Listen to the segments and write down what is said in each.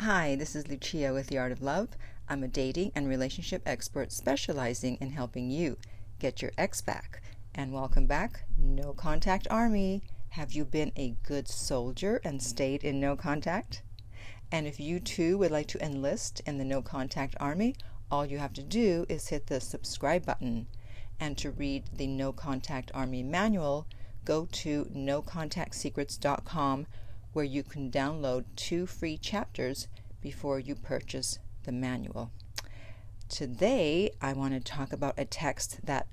Hi, this is Lucia with The Art of Love. I'm a dating and relationship expert specializing in helping you get your ex back. And welcome back, No Contact Army. Have you been a good soldier and stayed in no contact? And if you too would like to enlist in the No Contact Army, all you have to do is hit the subscribe button. And to read the No Contact Army manual, go to nocontactsecrets.com, where you can download 2 free chapters before you purchase the manual. Today, I want to talk about a text that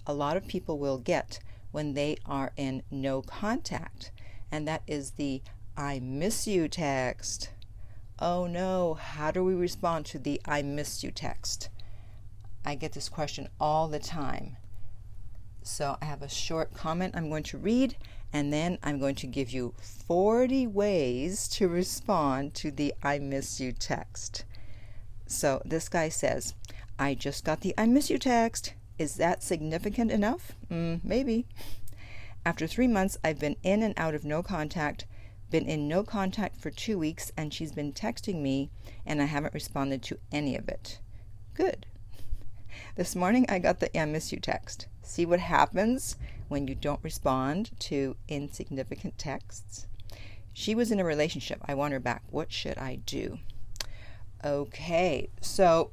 a lot of people will get when they are in no contact, and that is the "I miss you" text. Oh no, how do we respond to the "I miss you" text? I get this question all the time. So I have a short comment I'm going to read, and then I'm going to give you 40 ways to respond to the "I miss you" text. So this guy says, "I just got the "I miss you" text. Is that significant enough? Maybe. After 3 months, I've been in and out of no contact, been in no contact for 2 weeks, and she's been texting me, and I haven't responded to any of it. Good. This morning, I got the "I miss you" text. See what happens when you don't respond to insignificant texts? She was in a relationship. I want her back. What should I do? Okay, so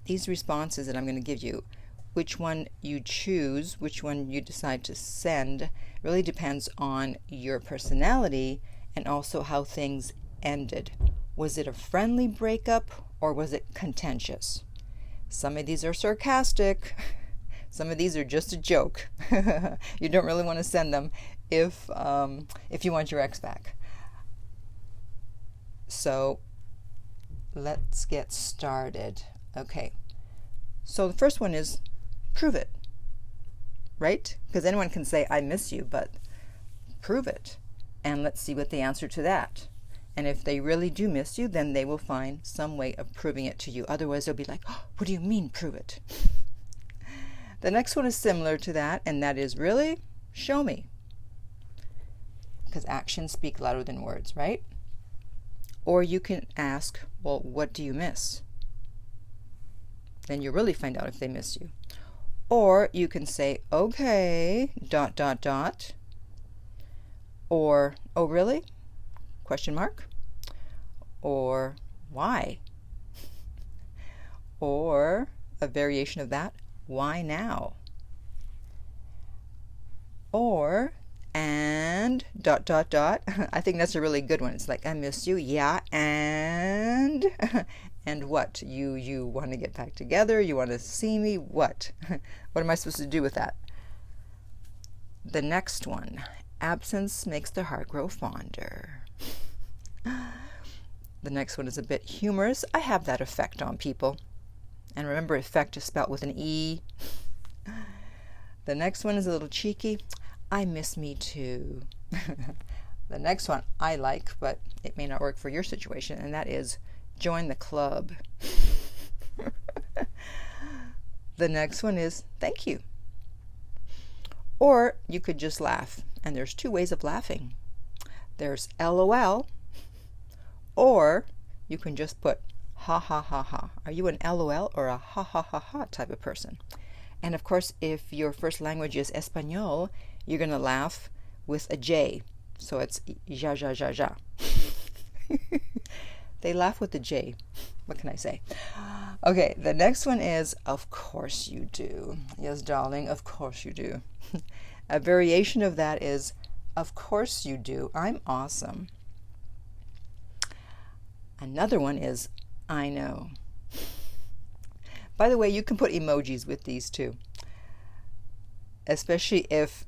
these responses that I'm going to give you, which one you choose, which one you decide to send, really depends on your personality and also how things ended. Was it a friendly breakup or was it contentious? Some of these are sarcastic. Some of these are just a joke. You don't really want to send them if you want your ex back. So let's get started. Okay. So the first one is prove it. Right? Because anyone can say "I miss you," but prove it. And let's see what the answer to that. And if they really do miss you, then they will find some way of proving it to you. Otherwise, they'll be like, "Oh, what do you mean, prove it?" The next one is similar to that, and that is, really? Show me. Because actions speak louder than words, right? Or you can ask, well, what do you miss? Then you really find out if they miss you. Or you can say, okay, ... Or, oh, really? ? Or, why? Or a variation of that, why now? Or, and ... I think that's a really good one. It's like, I miss you, yeah, and and what? You want to get back together? You want to see me? What? What am I supposed to do with that? The next one, absence makes the heart grow fonder. The next one is a bit humorous. I have that effect on people. And remember, effect is spelled with an E. The next one is a little cheeky. I miss me too. The next one I like, but it may not work for your situation, and that is join the club. The next one is thank you. Or you could just laugh, and there's 2 ways of laughing. There's LOL, or you can just put ha ha ha ha. Are you an LOL or a ha ha ha ha type of person? And of course, if your first language is Espanol, you're going to laugh with a J. So it's ja ja ja ja. They laugh with the J. What can I say? Okay, the next one is of course you do. Yes, darling, of course you do. A variation of that is of course you do. I'm awesome. Another one is I know. By the way, you can put emojis with these too, especially if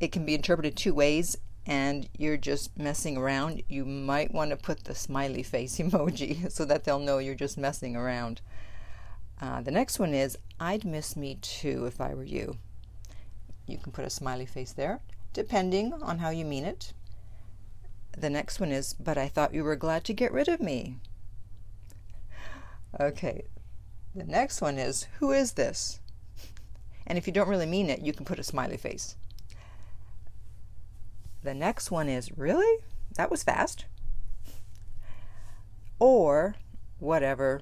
it can be interpreted 2 ways and you're just messing around. You might want to put the smiley face emoji so that they'll know you're just messing around. The next one is I'd miss me too if I were you. You can put a smiley face there, depending on how you mean it. The next one is, but I thought you were glad to get rid of me. Okay, the next one is, who is this? And if you don't really mean it, you can put a smiley face. The next one is, really? That was fast. or whatever.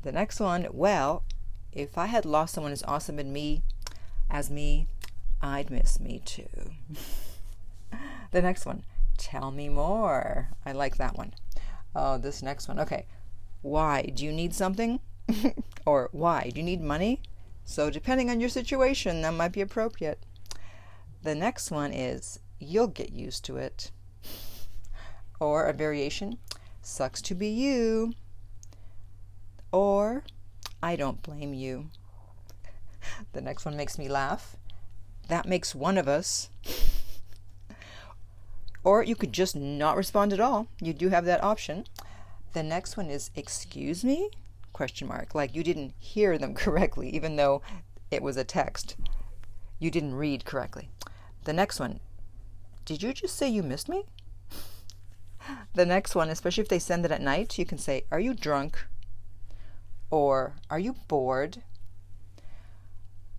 The next one, well, if I had lost someone as awesome as me, I'd miss me too. The next one, tell me more. I like that one. Oh, this next one. Okay. Why? Do you need something? Or why? Do you need money? So depending on your situation, that might be appropriate. The next one is, you'll get used to it. Or a variation, sucks to be you. Or, I don't blame you. The next one makes me laugh. That makes one of us. Or you could just not respond at all. You do have that option. The next one is, excuse me? Question mark. Like you didn't hear them correctly, even though it was a text. You didn't read correctly. The next one, did you just say you missed me? The next one, especially if they send it at night, you can say, are you drunk? Or, are you bored?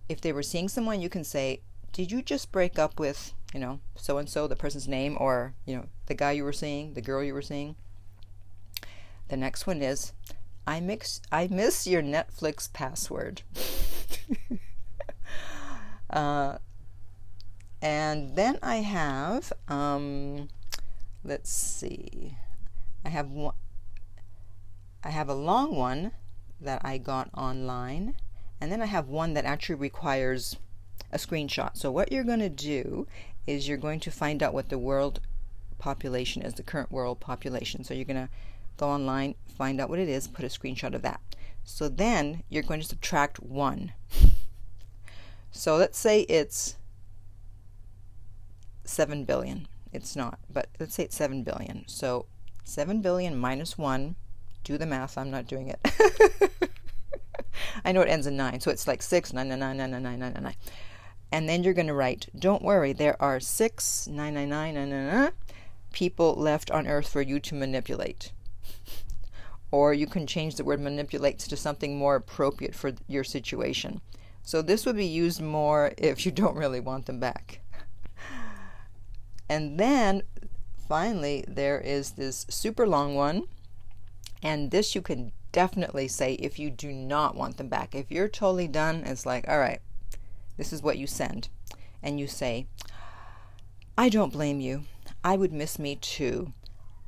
If they were seeing someone, you can say, did you just break up with, so-and-so, the person's name, or, the guy you were seeing, the girl you were seeing? The next one is, I miss your Netflix password. And then I have, let's see, I have a long one that I got online, and then I have one that actually requires a screenshot. So what you're going to do is you're going to find out what the world population is, the current world population. So you're going to go online, find out what it is, put a screenshot of that. So then you're going to subtract 1. So let's say it's 7 billion. It's not, but let's say it's 7 billion. So 7 billion minus 1, do the math, I'm not doing it. I know it ends in 9, so it's like 6, 9, 9, 9, 9, 9, 9, 9, 9. And then you're going to write, don't worry, there are 6, 9, 9, 9, 9, 9, 9 people left on earth for you to manipulate. Or you can change the word manipulate to something more appropriate for your situation. So this would be used more if you don't really want them back. And then finally there is this super long one, and this you can definitely say if you do not want them back. If you're totally done, it's like, all right, this is what you send. And you say, I don't blame you. I would miss me too.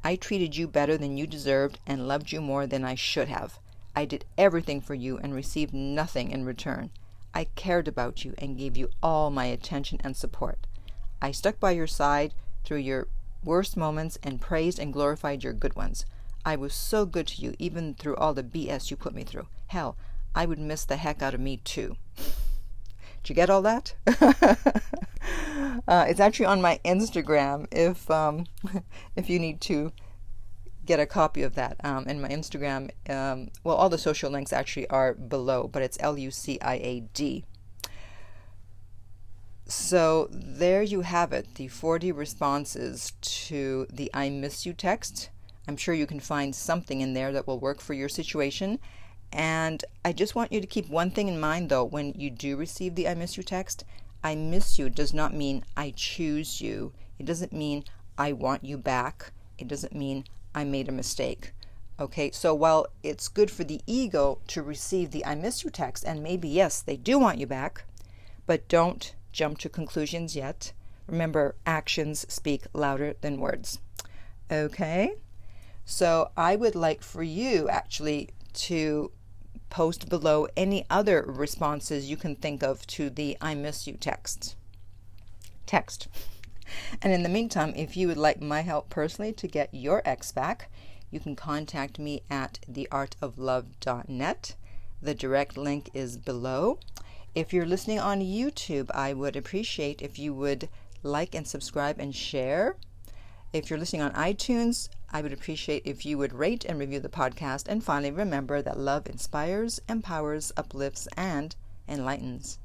I treated you better than you deserved and loved you more than I should have. I did everything for you and received nothing in return. I cared about you and gave you all my attention and support. I stuck by your side through your worst moments and praised and glorified your good ones. I was so good to you even through all the BS you put me through. Hell, I would miss the heck out of me too. Did you get all that? It's actually on my Instagram if you need to get a copy of that. And my Instagram, all the social links actually are below, but it's LUCIAD. So there you have it, the 40 responses to the I miss you text. I'm sure you can find something in there that will work for your situation. And I just want you to keep one thing in mind, though, when you do receive the I miss you text. I miss you does not mean I choose you. It doesn't mean I want you back. It doesn't mean I made a mistake. Okay, so while it's good for the ego to receive the I miss you text, and maybe, yes, they do want you back, but don't jump to conclusions yet. Remember, actions speak louder than words. Okay, so I would like for you actually to post below any other responses you can think of to the I miss you text. And in the meantime, if you would like my help personally to get your ex back, you can contact me at theartoflove.net. The direct link is below. If you're listening on YouTube, I would appreciate if you would like and subscribe and share. If you're listening on iTunes, I would appreciate if you would rate and review the podcast. And finally, remember that love inspires, empowers, uplifts, and enlightens.